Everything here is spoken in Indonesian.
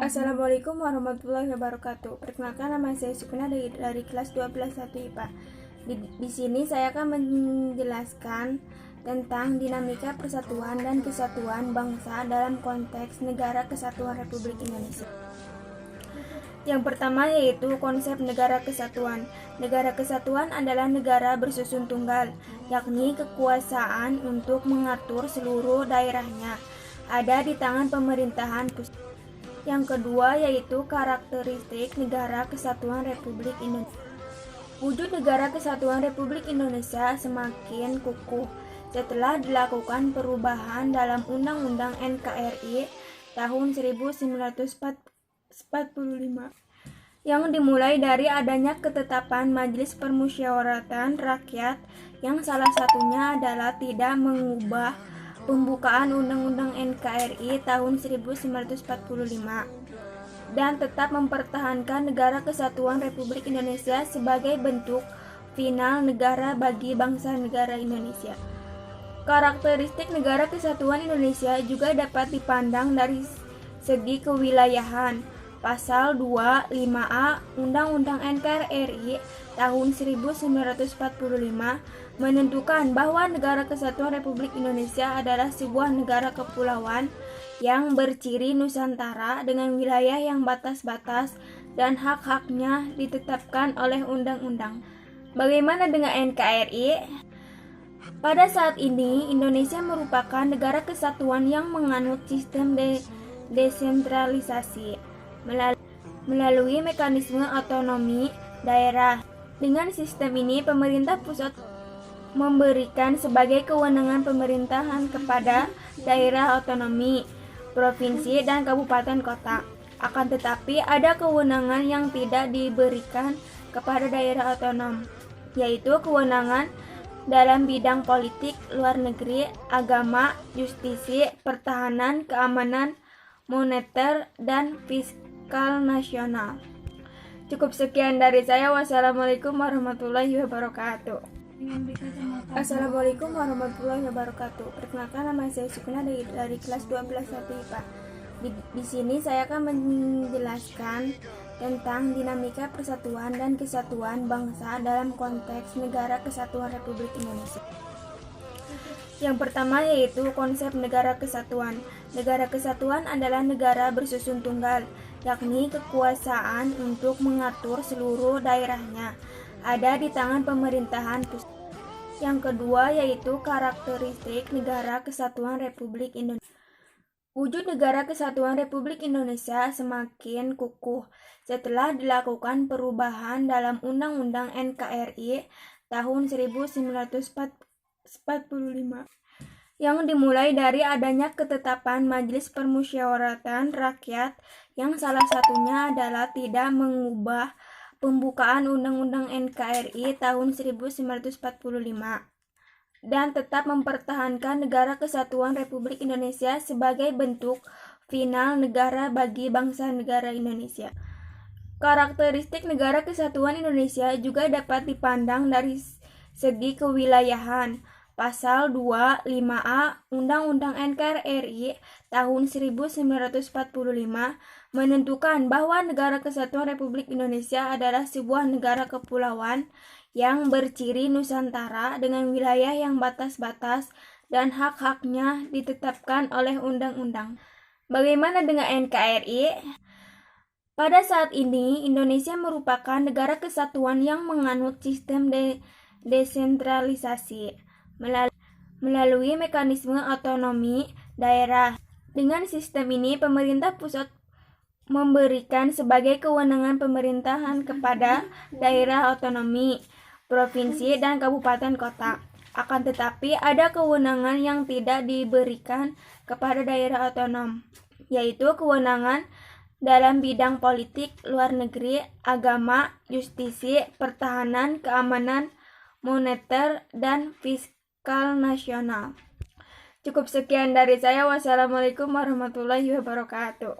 Assalamualaikum warahmatullahi wabarakatuh. Perkenalkan, nama saya Sukuna dari kelas 12 1 IPA. Di sini saya akan menjelaskan tentang dinamika persatuan dan kesatuan bangsa dalam konteks Negara Kesatuan Republik Indonesia. Yang pertama yaitu konsep negara kesatuan. Negara kesatuan adalah negara bersusun tunggal, yakni kekuasaan untuk mengatur seluruh daerahnya ada di tangan pemerintahan pusat. Yang kedua yaitu karakteristik Negara Kesatuan Republik Indonesia. Wujud Negara Kesatuan Republik Indonesia semakin kukuh setelah dilakukan perubahan dalam Undang-Undang NKRI tahun 1945 yang dimulai dari adanya ketetapan Majelis Permusyawaratan Rakyat yang salah satunya adalah tidak mengubah pembukaan Undang-Undang NKRI tahun 1945 dan tetap mempertahankan Negara Kesatuan Republik Indonesia sebagai bentuk final negara bagi bangsa negara Indonesia. Karakteristik Negara Kesatuan Indonesia juga dapat dipandang dari segi kewilayahan. Pasal 25A Undang-Undang NKRI tahun 1945 menentukan bahwa Negara Kesatuan Republik Indonesia adalah sebuah negara kepulauan yang berciri Nusantara dengan wilayah yang batas-batas dan hak-haknya ditetapkan oleh undang-undang. Bagaimana dengan NKRI? Pada saat ini, Indonesia merupakan negara kesatuan yang menganut sistem desentralisasi melalui mekanisme otonomi daerah. Dengan sistem ini, pemerintah pusat memberikan sebagai kewenangan pemerintahan kepada daerah otonomi, provinsi, dan kabupaten kota. Akan tetapi, ada kewenangan yang tidak diberikan kepada daerah otonom, yaitu kewenangan dalam bidang politik, luar negeri, agama, justisi, pertahanan, keamanan, moneter, dan fiskal nasional. Cukup sekian dari saya. Wassalamualaikum warahmatullahi wabarakatuh. Assalamualaikum warahmatullahi wabarakatuh. Perkenalkan, nama saya Sukuna dari kelas 12 1 IPA. Di sini saya akan menjelaskan tentang dinamika persatuan dan kesatuan bangsa dalam konteks Negara Kesatuan Republik Indonesia. Yang pertama yaitu konsep negara kesatuan. Negara kesatuan adalah negara bersusun tunggal, yakni kekuasaan untuk mengatur seluruh daerahnya ada di tangan pemerintahan pusat. Yang kedua yaitu karakteristik Negara Kesatuan Republik Indonesia. Wujud Negara Kesatuan Republik Indonesia semakin kukuh setelah dilakukan perubahan dalam Undang-Undang NKRI tahun 1945 yang dimulai dari adanya ketetapan Majelis Permusyawaratan Rakyat yang salah satunya adalah tidak mengubah pembukaan Undang-Undang NKRI tahun 1945 dan tetap mempertahankan Negara Kesatuan Republik Indonesia sebagai bentuk final negara bagi bangsa negara Indonesia. Karakteristik Negara Kesatuan Indonesia juga dapat dipandang dari segi kewilayahan. Pasal 25A Undang-Undang NKRI tahun 1945 menentukan bahwa Negara Kesatuan Republik Indonesia adalah sebuah negara kepulauan yang berciri Nusantara dengan wilayah yang batas-batas dan hak-haknya ditetapkan oleh undang-undang. Bagaimana dengan NKRI? Pada saat ini, Indonesia merupakan negara kesatuan yang menganut sistem desentralisasi melalui mekanisme otonomi daerah. Dengan sistem ini, pemerintah pusat memberikan sebagai kewenangan pemerintahan kepada daerah otonomi, provinsi, dan kabupaten kota. Akan tetapi, ada kewenangan yang tidak diberikan kepada daerah otonom, yaitu kewenangan dalam bidang politik, luar negeri, agama, justisi, pertahanan, keamanan, moneter, dan fiskal nasional. Cukup sekian dari saya. Wassalamualaikum warahmatullahi wabarakatuh.